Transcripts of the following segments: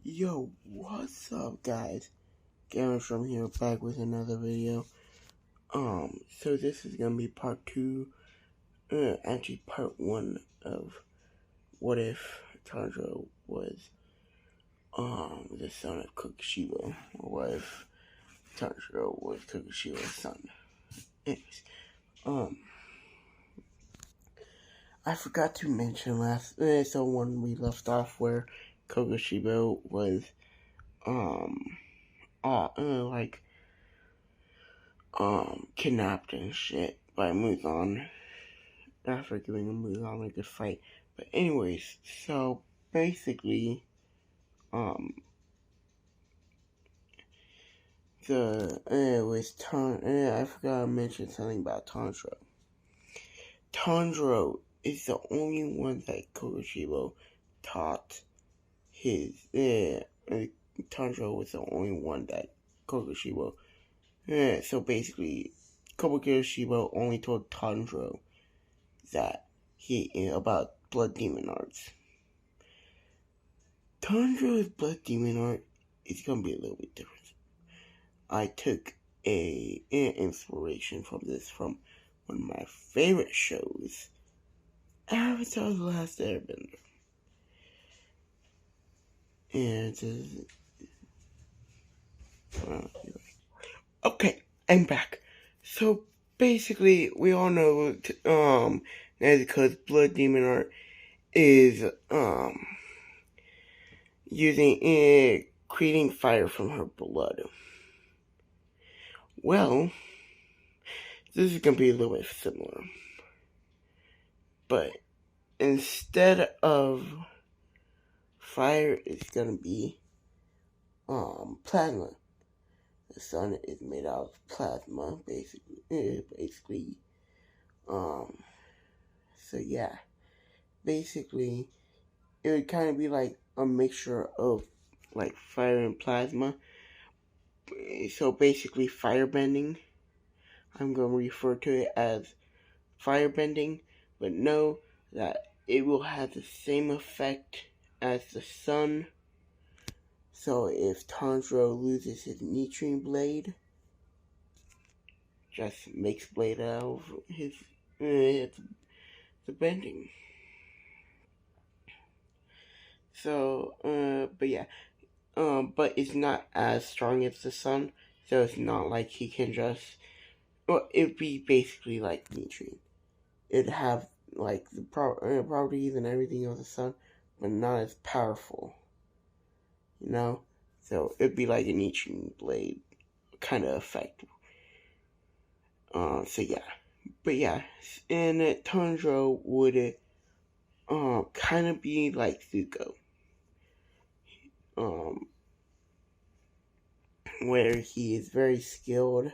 Yo, what's up, guys? Gavin from here, back with another video. So this is gonna be part two, actually part one of what if Tanjiro was, the son of Kokoshibo, or what if Tanjiro was Kokoshibo's son. Anyways, I forgot to mention so when we left off where Kokoshibo was, like, kidnapped and shit by Muzan after giving Muzan a good fight. But anyways, so basically, I forgot to mention something about Tanjiro. Tanjiro is the only one that Kokoshibo taught his, Tanjiro was the only one that Kokoshibo, so basically, Kokoshibo only told Tanjiro that about blood demon arts. Tanjiro's blood demon art is gonna be a little bit different. I took an inspiration from this from one of my favorite shows, Avatar: The Last Airbender. And okay, I'm back. So basically, we all know Nezuko's blood demon art is using creating fire from her blood. Well, this is gonna be a little bit similar, but instead of fire, it's gonna be plasma. The sun is made out of plasma, basically. So yeah, basically, it would kind of be like a mixture of like fire and plasma. So basically, firebending. I'm going to refer to it as firebending, but know that it will have the same effect as the sun. So if Tanjiro loses his Nichiren blade, just makes blade out of his the bending. So, but yeah, but it's not as strong as the sun, so it's not like he can just. Well, it'd be basically like Nichiren. It'd have like the properties and everything of the sun, but not as powerful. You know, so it'd be like a Nichiren blade kind of effect. So yeah, but yeah, and Tanjiro would kind of be like Zuko, where he is very skilled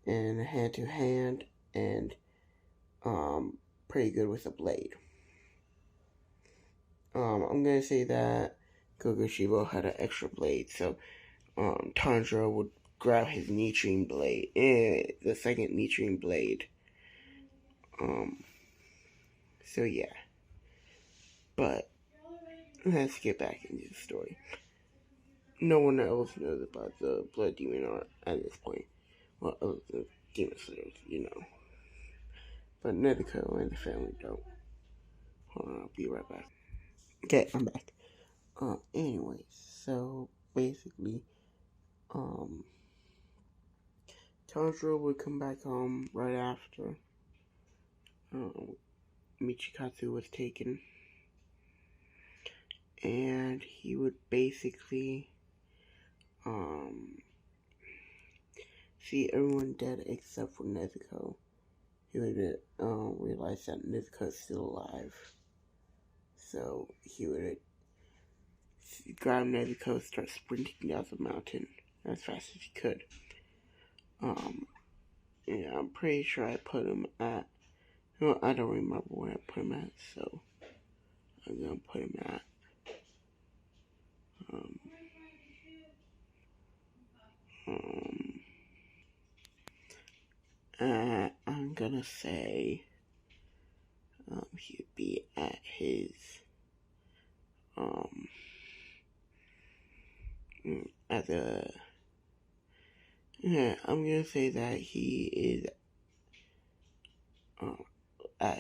in hand to hand and pretty good with a blade. I'm gonna say that Kokoshibo had an extra blade, so Tanjiro would grab his Nichiren blade, the second Nichiren blade. So yeah, but let's get back into the story. No one else knows about the blood demon art at this point. Well, other than demon slayers, you know. But Nezuko and the family don't. Hold on, I'll be right back. Okay, I'm back. Anyways, so basically, Tanjiro would come back home right after Michikatsu was taken, and he would basically see everyone dead except for Nezuko. He would realize that Nezuko is still alive, so he would grab Nezuko, start sprinting down the mountain as fast as he could. Yeah, I'm pretty sure I put him at. Well, I don't remember where I put him at, so I'm gonna put him at. I'm gonna say he'd be at his at I'm gonna say that he is at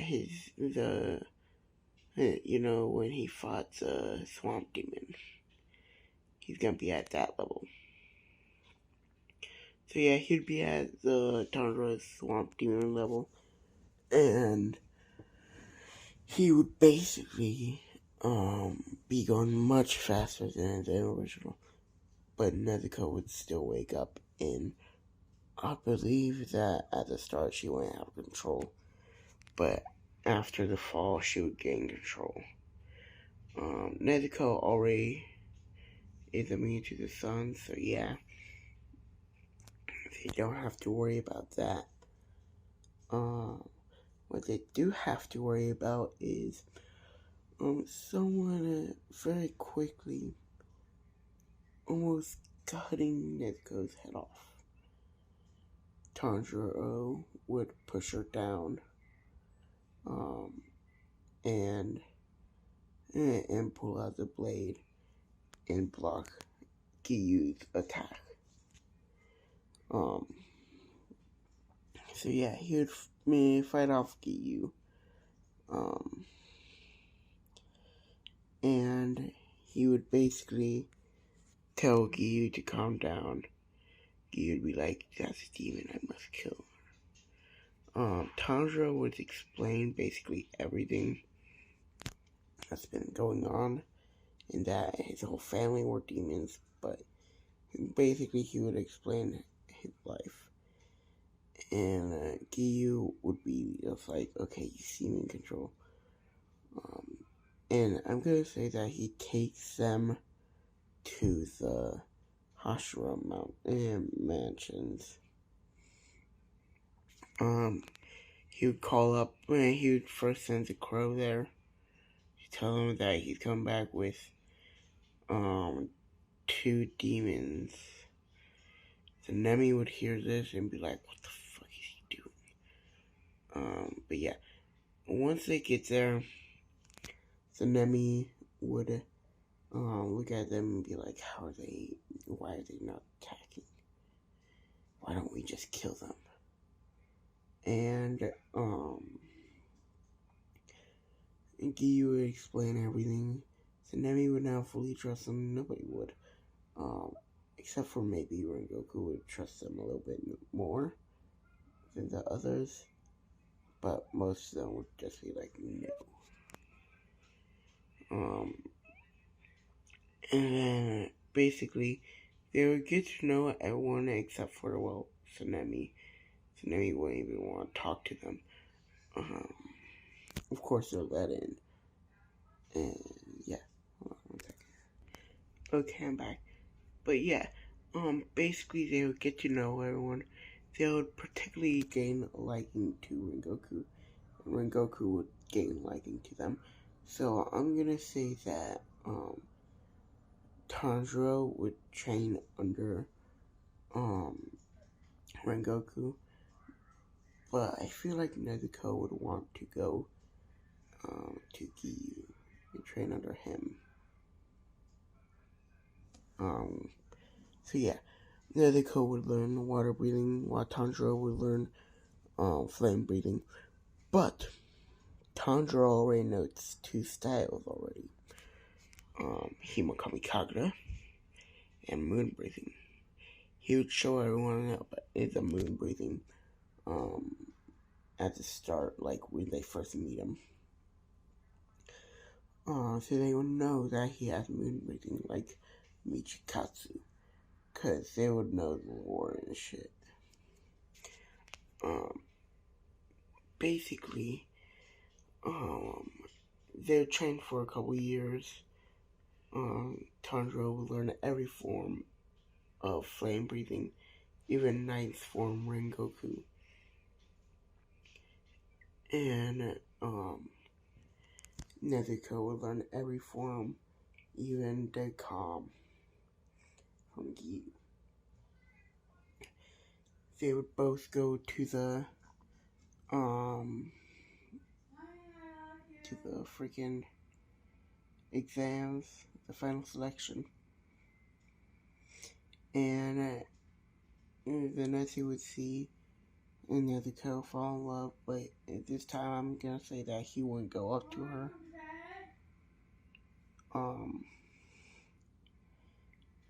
when he fought the swamp demon, he's gonna be at that level. So yeah, he'd be at the Tanjiro swamp demon level, and he would basically be going much faster than the original. But Nezuko would still wake up, and I believe that at the start she went out of control, but after the fall she would gain control. Nezuko already is immune to the sun, so yeah, they don't have to worry about that. What they do have to worry about is someone very quickly almost cutting Nezuko's head off. Tanjiro would push her down, and pull out the blade and block Giyu's attack. So yeah, he would fight off Giyu, and he would basically tell Giyu to calm down. Giyu would be like, "That's a demon, I must kill." Tanjiro would explain basically everything that's been going on, and that his whole family were demons, but basically he would explain his life. And Giyu would be just like, okay, you see me in control. And I'm gonna say that he takes them to the Hashira Mountain mansions. He would call up, he would first send the crow there to tell him that he's come back with, 2 demons. The Nemi would hear this and be like, what the fuck is he doing? But yeah, once they get there, the Nemi would look at them and be like, why are they not attacking? Why don't we just kill them? And Giyu would explain everything. So Nemi would now fully trust them. Nobody would. Except for maybe Rengoku would trust them a little bit more than the others. But most of them would just be like, no. And then basically they would get to know everyone except for, Tsunemi. Tsunemi wouldn't even want to talk to them. Of course they're let in. And yeah. Hold on 1 second. Okay, I'm back. But yeah, basically they would get to know everyone. They would particularly gain a liking to Rengoku. And Rengoku would gain liking to them. So I'm gonna say that, Tanjiro would train under, Rengoku. But I feel like Nezuko would want to go, to Giyu and train under him. So yeah, Nezuko would learn water breathing, while Tanjiro would learn, flame breathing. But Tanjiro already knows 2 styles already. Himakami Kagura and moon breathing. He would show everyone how is a moon breathing, at the start, like when they first meet him. So they would know that he has moon breathing, like Michikatsu, cause they would know the lore and shit. Basically, they would train for a couple years. Tanjiro would learn every form of flame breathing, even 9th form Rengoku. And, Nezuko would learn every form, even Dead Calm, from Giyu. They would both go to the freaking exams, the final selection. And then as you would see, Nezuko fall in love, but at this time I'm gonna say that he wouldn't go up to her.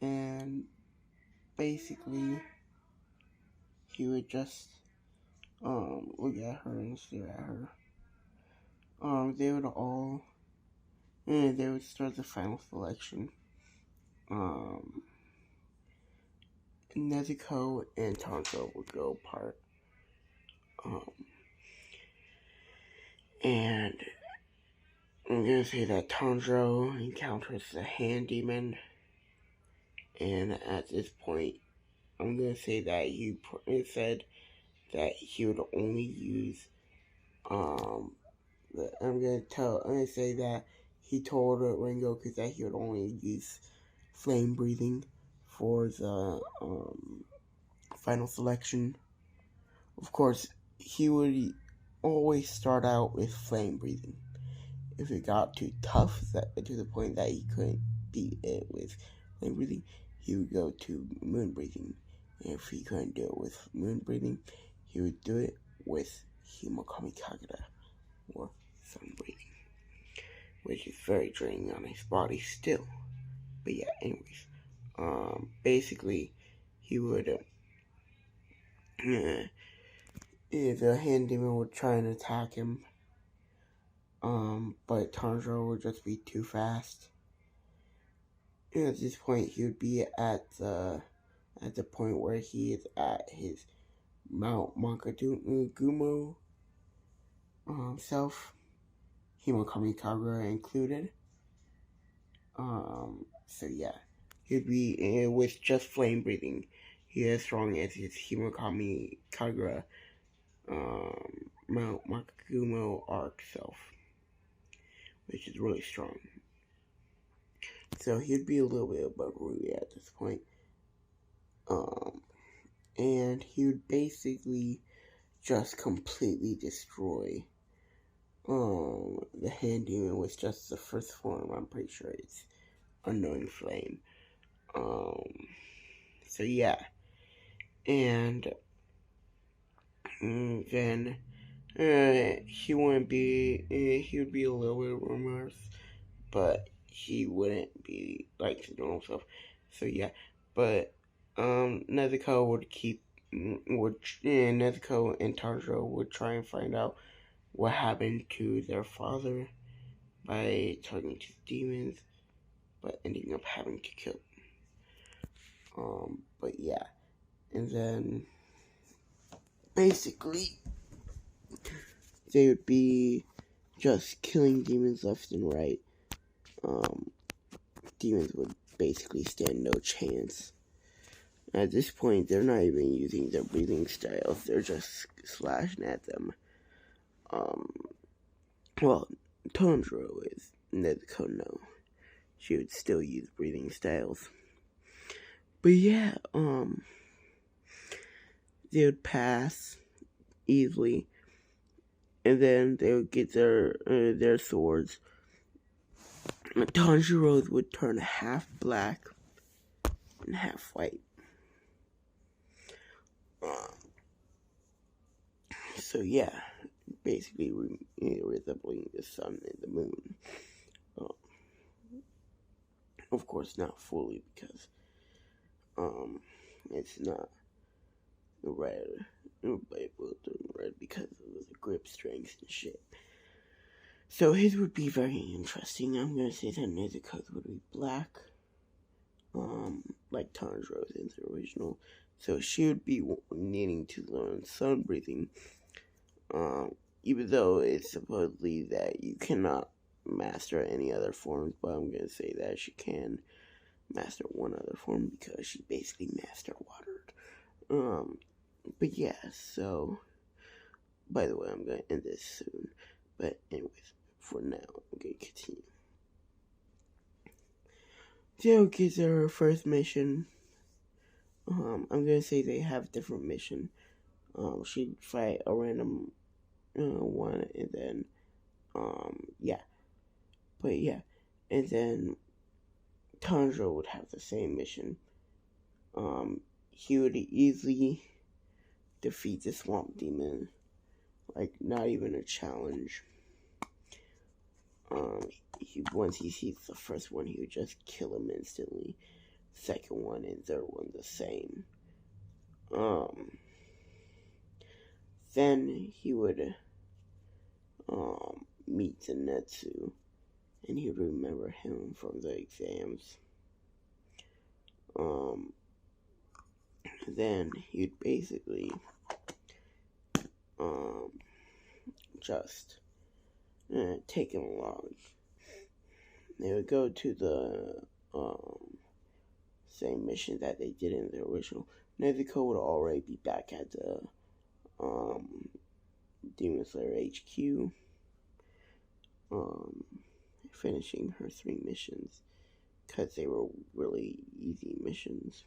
And basically he would just look at her and stare at her. They would all they would start the final selection. Nezuko and Tanjiro would go apart. And I'm gonna say that Tanjiro encounters the hand demon, and at this point, I'm gonna say that he said that he would only use I'm gonna say that he told Rengoku that he would only use flame breathing for the final selection. Of course, he would always start out with flame breathing. If it got too tough to the point that he couldn't beat it with flame breathing, he would go to moon breathing. And if he couldn't do it with moon breathing, he would do it with Himakami Kagura, or sun breathing, which is very draining on his body still. But yeah, anyways, basically, he would, the hand demon would try and attack him, but Tanjiro would just be too fast. And at this point, he would be at the point where he is at his Mount Mankagumo self, Himakami Kagura included. So yeah, he'd be with just flame breathing. He is as strong as his Himakami Kagura Mount Mankagumo arc self, which is really strong. So he'd be a little bit above Rui at this point. And he would basically just completely destroy the hand demon with just the first form. I'm pretty sure it's Unknowing Flame. So yeah. And then he would be a little bit remorse, but he wouldn't be like his normal self. So yeah, but Nezuko Nezuko and Tanjiro would try and find out what happened to their father by talking to demons, but ending up having to kill them. But yeah, and then basically they would be just killing demons left and right. Demons would basically stand no chance. At this point, they're not even using their breathing styles, they're just slashing at them. Well, Tanjiro is. Nezuko, no. She would still use breathing styles. But yeah, they would pass easily, and then they would get their swords. Tanjiro's would turn half black and half white. So yeah, basically resembling the sun and the moon. Of course, not fully, because it's not red. It will turn red because of the grip strength and shit. So his would be very interesting. I'm gonna say that Nezuko's would be black, like Tanjiro's in the original. So she would be needing to learn sun breathing, even though it's supposedly that you cannot master any other forms, but I'm gonna say that she can master one other form because she basically mastered water. But yeah, so by the way, I'm gonna end this soon. But anyways, for now, I'm gonna continue. Zero gets her first mission. I'm gonna say they have different mission. She'd fight a random one, and then yeah. But yeah, and then Tanjiro would have the same mission. he would easily defeat the swamp demon, like not even a challenge. Once he sees the first one, he would just kill him instantly. Second one and third one the same. Then he would meet Zenitsu, and he would remember him from the exams. Then he'd basically just take him along. They would go to the same mission that they did in the original. Nezuko would already be back at the Demon Slayer HQ, finishing her 3 missions, because they were really easy missions.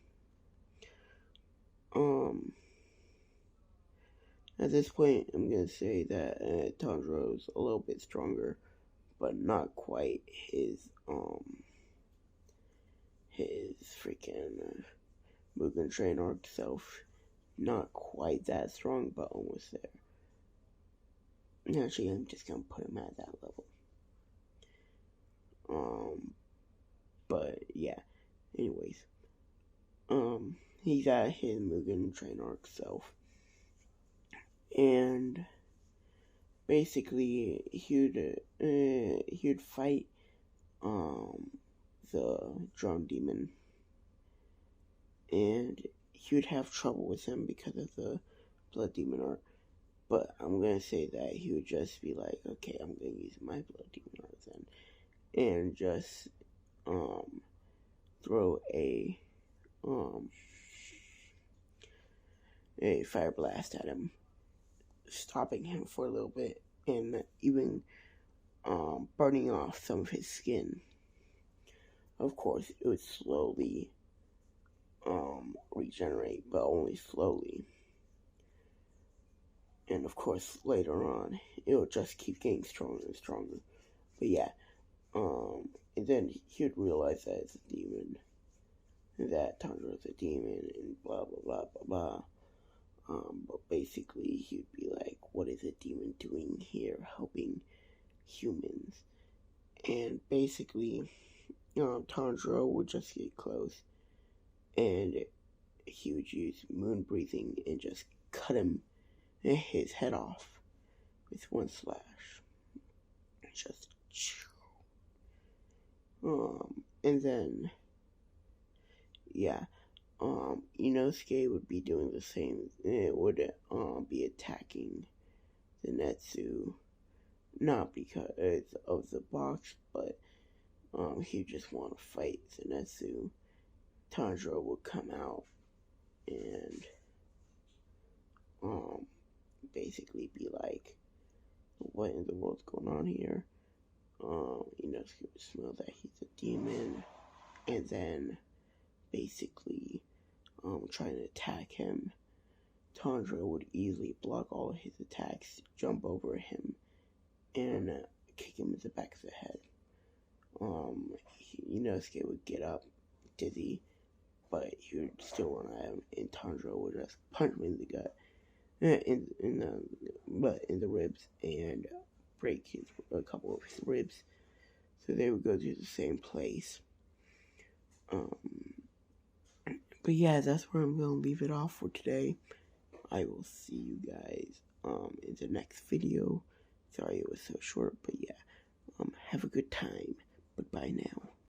At this point, I'm going to say that Tanjiro's a little bit stronger, but not quite his freaking Mugen Train Arc self. Not quite that strong, but almost there. Actually, I'm just going to put him at that level. But yeah, anyways, he's at his Mugen Train Arc self, and basically he'd fight the drum demon, and he would have trouble with him because of the blood demon art. But I'm gonna say that he would just be like, okay, I'm gonna use my blood demon art then, and just throw a fire blast at him, stopping him for a little bit, and even burning off some of his skin. Of course, it would slowly regenerate, but only slowly. And of course, later on, it would just keep getting stronger and stronger. But yeah, and then he would realize that it's a demon, that Tanjiro's a demon, and blah blah blah blah blah. But basically, he'd be like, what is a demon doing here helping humans? And basically, Tanjiro would just get close, and he would use moon breathing and just cut his head off with one slash. Just and then yeah, Inosuke would be doing the same. It would be attacking Zenitsu, not because of the box, but he just want to fight Zenitsu. Tanjiro would come out and basically be like, what in the world's going on here? Inosuke would smell that he's a demon, and then basically trying to attack him. Tanjiro would easily block all of his attacks, jump over him, and kick him in the back of the head. Inosuke would get up, dizzy, but he would still run at him, and Tanjiro would just punch him in the gut, in the ribs, and break a couple of his ribs, so they would go to the same place. But yeah, that's where I'm gonna leave it off for today. I will see you guys in the next video. Sorry it was so short, but yeah, have a good time. But bye now.